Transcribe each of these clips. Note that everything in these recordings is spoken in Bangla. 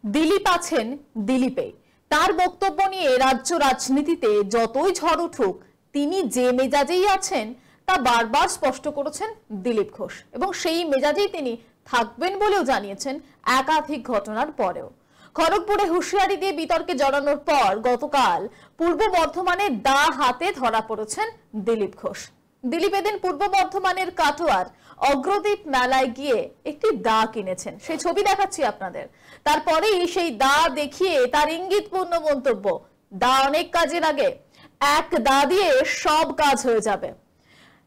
দিলীপ আছেন দিলীপে। তার বক্তব্য নিয়ে রাজ্য রাজনীতিতে যতই ঝড় উঠুক তিনি যে মেজাজেই আছেন তা বারবার স্পষ্ট করেছেন দিলীপ ঘোষ, এবং সেই মেজাজেই তিনি থাকবেন বলেও জানিয়েছেন একাধিক ঘটনার পরেও। খড়গপুরে হুঁশিয়ারি দিয়ে বিতর্কে জড়ানোর পর গতকাল পূর্ব বর্ধমানে দা হাতে ধরা পড়েছেন দিলীপ ঘোষ। দিলীপ এদিন পূর্ব বর্ধমানের কাটোয়ার অগ্রদীপ মেলায় গিয়ে একটি দা কিনেছেন, সেই ছবি দেখাচ্ছি আপনাদের। তারপরেই সেই দা দেখিয়ে তার ইঙ্গিতপূর্ণ মন্তব্য, দা অনেক কাজে লাগে, এক দা দিয়ে সব কাজ হয়ে যাবে।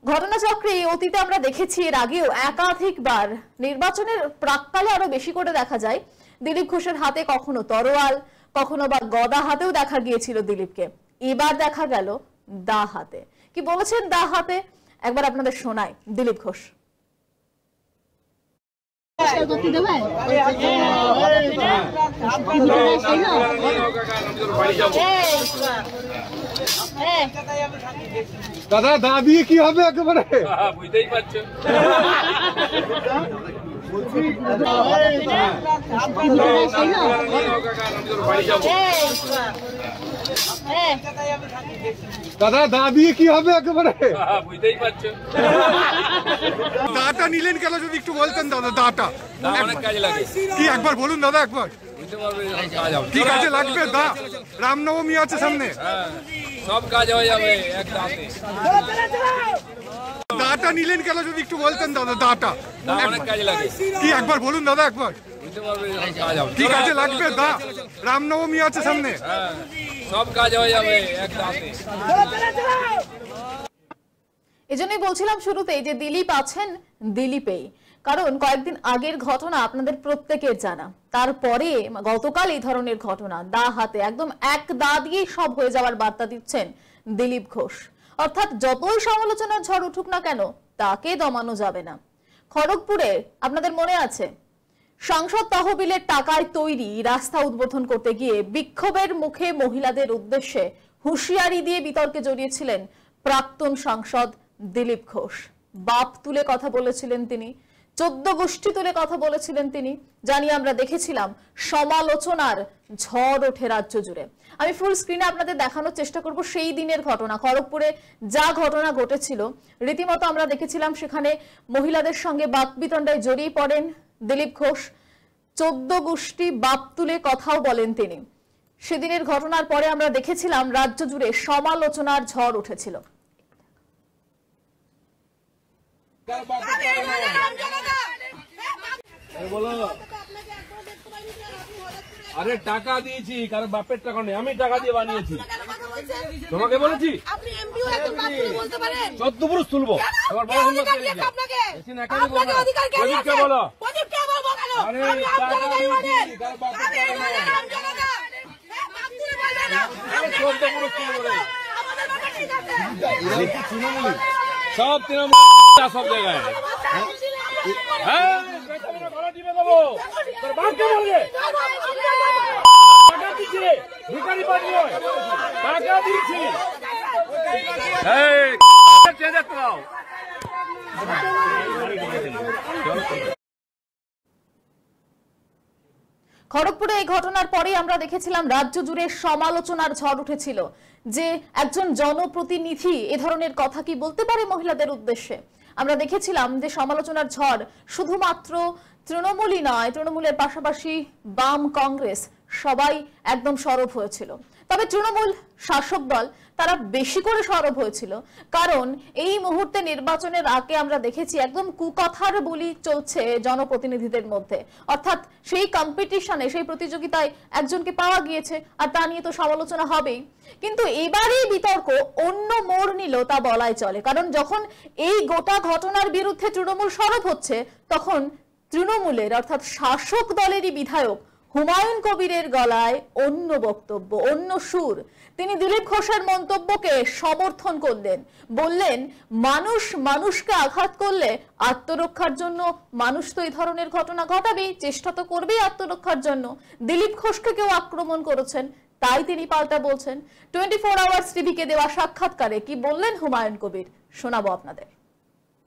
ঘটনাচক্রে অতীতে আমরা দেখেছি, এর আগেও একাধিকবার নির্বাচনের প্রাক্কালে আরো বেশি করে দেখা যায় দিলীপ ঘোষের হাতে কখনো তরোয়াল, কখনো বা গদা হাতেও দেখা গিয়েছিল দিলীপকে। এবার দেখা গেল দা হাতে। কি বলেছেন দা হাতে একবার আপনাদের শোনাই দিলীপ ঘোষ। দাদা দা দিয়ে কি হবে একেবারে বুঝতেই পারছো। দাদা দা দিয়ে কি হবে একেবারে বুঝতেই পারছো। দাটা নিলেন কেন যদি একটু বলতেন দাদা? দাটা অনেক কাজে লাগে, কি একবার বলুন দাদা একবার। কি কাজে লাগবে দা? রামনবমী আছে সামনে, সব কাজ হয়ে যাবে এক দাতে। দাটা নিলেন কেন যদি একটু বলতেন দাদা? দাটা অনেক কাজে লাগে, কি একবার বলুন দাদা একবার। কি কাজে লাগবে দা? রামনবমী আছে সামনে, সব কাজ হয়ে যাবে এক দাতে। এজন্যই বলছিলাম শুরুতেই যে দিলীপ আছেন দিলীপেই, কারণ কয়েকদিন আগের ঘটনা আপনাদের প্রত্যেকের জানা। তারপরে গতকাল এই ধরনের ঘটনা, দা হাতে একদম এক দা দিয়েই সব হয়ে যাওয়ার বার্তা দিচ্ছেন দিলীপ ঘোষ। অর্থাৎ যতই সমালোচনার ঝড় উঠুক না কেন তাকে দমানো যাবে না। খড়গপুরে আপনাদের মনে আছে, সংসদ তহবিলের টাকায় তৈরি রাস্তা উদ্বোধন করতে গিয়ে বিক্ষোভের মুখে মহিলাদের উদ্দেশ্যে হুঁশিয়ারি দিয়ে বিতর্কে জড়িয়েছিলেন প্রাক্তন সাংসদ দিলীপ ঘোষ। বাপ তুলে কথা বলেছিলেন তিনি, 14 গোষ্ঠী তুলে কথা বলেছিলেন তিনি, জানি আমরা দেখেছিলাম সমালোচনার ঝড় ওঠে রাজ্য জুড়ে। আমি ফুল স্ক্রিনে আপনাদের দেখানোর চেষ্টা করব সেই দিনের ঘটনা। খড়গপুরে যা ঘটনা ঘটেছিল রীতিমতো আমরা দেখেছিলাম, সেখানে মহিলাদের সঙ্গে বাকবিতণ্ডায় জড়িয়ে পড়েন দিলীপ ঘোষ। 14 গোষ্ঠী বাপ তুলে কথাও বলেন তিনি। সেদিনের ঘটনার পরে আমরা দেখেছিলাম রাজ্য জুড়ে সমালোচনার ঝড় উঠেছিল। আরে টাকা দিয়েছি, কারণ বাপের টাকা নেই, আমি টাকা দিয়ে বানিয়েছি। তোমাকে বলেছি 14 পুরুষ তুলবো, আমার বড় বলো। সব তৃণমূল সব জায়গায় খড়গপুরে এই ঘটনার পরেই আমরা দেখেছিলাম রাজ্য জুড়ে সমালোচনার ঝড় উঠেছিল যে একজন জনপ্রতিনিধি এ ধরনের কথা কি বলতে পারে মহিলাদের উদ্দেশ্যে। আমরা দেখেছিলাম যে সমালোচনার ঝড় শুধুমাত্র তৃণমূলই নয়, তৃণমূলের পাশাপাশি বাম, কংগ্রেস সবাই একদম সরব হয়েছিল। তবে তৃণমূল শাসক দল তারা বেশি করে সরব হয়েছিল, কারণ এই মুহূর্তে নির্বাচনের আগে আমরা দেখেছি একদম কুকথার বলি চলছে জনপ্রতিনিধিদের মধ্যে। অর্থাৎ সেই কম্পিটিশনে, সেই প্রতিযোগিতায় একজনকে পাওয়া গিয়েছে, আর তা নিয়ে তো সমালোচনা হবেই। কিন্তু এবারেই বিতর্ক অন্য মোড় নিল তা বলাই চলে, কারণ যখন এই গোটা ঘটনার বিরুদ্ধে তৃণমূল সরব হচ্ছে, তখন তৃণমূলের অর্থাৎ শাসক দলেরই বিধায়ক হুমায়ুন কবিরের গলায় অন্য বক্তব্য, অন্য সুর। তিনি দিলীপ ঘোষের মন্তব্যকে সমর্থন করলেন, বললেন মানুষ মানুষকে আঘাত করলে আত্মরক্ষার জন্য মানুষ তো এই ধরনের ঘটনা ঘটাবেই, চেষ্টা তো করবেই আত্মরক্ষার জন্য। দিলীপ ঘোষকে কেউ আক্রমণ করেছেন, তাই তিনি পাল্টা বলছেন। 24 আওয়ার্স টিভিকে দেওয়া সাক্ষাৎকারে কি বললেন হুমায়ুন কবির শোনাবো আপনাদের।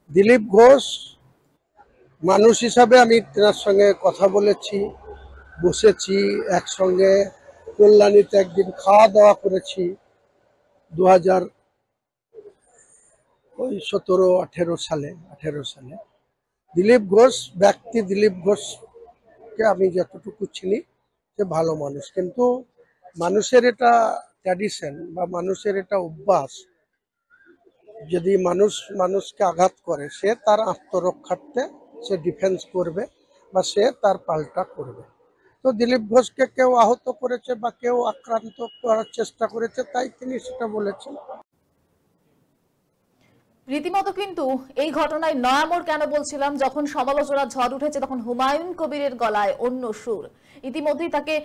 দিলীপ ঘোষ মানুষ হিসাবে আমি তার সঙ্গে কথা বলেছি, বসেছি একসঙ্গে, কল্যাণীতে একদিন খাওয়া দাওয়া করেছি 2017-18 সালে। দিলীপ ঘোষ ব্যক্তি, দিলীপ ঘোষকে আমি যতটুকু চিনি যে ভালো মানুষ, কিন্তু মানুষের এটা ট্র্যাডিশন বা মানুষের এটা অভ্যাস, যদি মানুষকে আঘাত করে সে তার আত্মরক্ষার্থে সে ডিফেন্স করবে বা সে তার পাল্টা করবে। তো দিলীপ ঘোষকে কেউ আহত করেছে বা কেউ আক্রান্ত করার চেষ্টা করেছে, তাই তিনি সেটা বলেছেন। রীতিমতো কিন্তু এই ঘটনায় নয়ামোড় কেন বলছিলাম, যখন সমালোচনার ঝড় উঠেছে তখন হুমায়ুন কবিরের গলায় অন্য সুর। ইতিমধ্যেই তাকে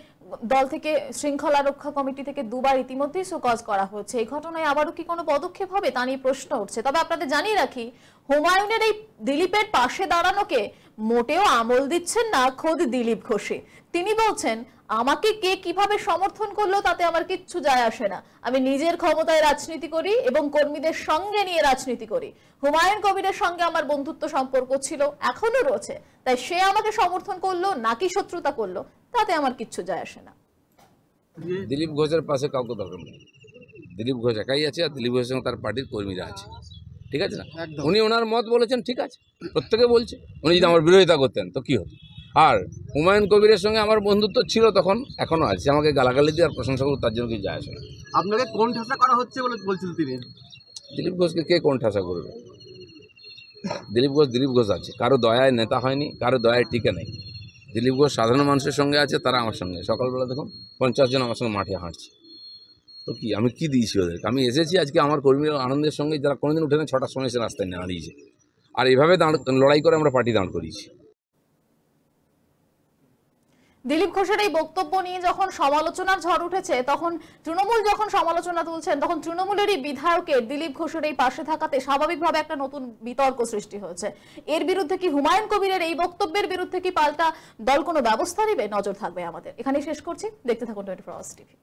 দল থেকে, শৃঙ্খলা রক্ষা কমিটি থেকে দুবার ইতিমধ্যেই শোকজ করা হয়েছে। এই ঘটনায় আবারও কি কোনো পদক্ষেপ হবে তা নিয়ে প্রশ্ন উঠছে। তবে আপনাদের জানিয়ে রাখি, হুমায়ুনের এই দিলীপের পাশে দাঁড়ানোকে মোটেও আমল দিচ্ছেন না খোদ দিলীপ ঘোষে। তিনি বলছেন, আমাকে কে কিভাবে সমর্থন করলো তাতে আমার কিচ্ছু যায় আসে না, আমি নিজের ক্ষমতায় রাজনীতি করি এবং কর্মীদের সঙ্গে নিয়ে রাজনীতি করি। হুমায়ুন কবিরের সঙ্গে আমার বন্ধুত্ব সম্পর্ক ছিল, এখনো রয়েছে, তাই সে আমাকে সমর্থন করলো নাকি শত্রুতা করলো তাতে আমার কিচ্ছু যায় আসে না। দিলীপ ঘোষের পাশে কাউকে দরকার নেই। দিলীপ ঘোষ একাই আছে, আর দিলীপ ঘোষের সঙ্গে তার পার্টির কর্মীরা আছে, ঠিক আছে না? উনি ওনার মত বলেছেন, ঠিক আছে, প্রত্যেকে বলছে। উনি যদি আমার বিরোধিতা করতেন তো কি হতো? আর হুমায়ুন কবিরের সঙ্গে আমার বন্ধুত্ব ছিল তখন, এখনো আছে। আমাকে গালাগালি দিয়ে আর প্রশংসা করবো তার জন্য কিছু যায় আসে না। আপনাকে কোন ঠাসা করা হচ্ছে বলে বলছিল তিনি? দিলীপ ঘোষকে কে কোন ঠাসা করবে? দিলীপ ঘোষ আছে, কারো দয়ায় নেতা হয়নি, কারো দয়ায় টিকে নেই। দিলীপ ঘোষ সাধারণ মানুষের সঙ্গে আছে, তারা আমার সঙ্গে। সকালবেলা দেখুন 50 জন আমার সঙ্গে মাঠে হাঁটছে, তো কি আমি কি দিয়েছি ওদেরকে? আমি এসেছি আজকে আমার কর্মীরা আনন্দের সঙ্গে, যারা কোনোদিন উঠে না, 6টার সময় এসে রাস্তায় দাঁড়িয়েছে, আর এইভাবে লড়াই করে আমরা পার্টি দাঁড় করিয়েছি। দিলীপ ঘোষের এই বক্তব্য নিয়ে যখন সমালোচনার ঝড় উঠেছে, তখন তৃণমূল যখন সমালোচনা তুলছেন, তখন তৃণমূলেরই বিধায়কের দিলীপ ঘোষের এই পাশে থাকাতে স্বাভাবিকভাবে একটা নতুন বিতর্ক সৃষ্টি হয়েছে। এর বিরুদ্ধে কি, হুমায়ুন কবিরের এই বক্তব্যের বিরুদ্ধে কি পাল্টা দল কোনো ব্যবস্থা নেবে? নজর থাকবে আমাদের। এখানেই শেষ করছি, দেখতে থাকুন 24 আওয়ার্স টিভি।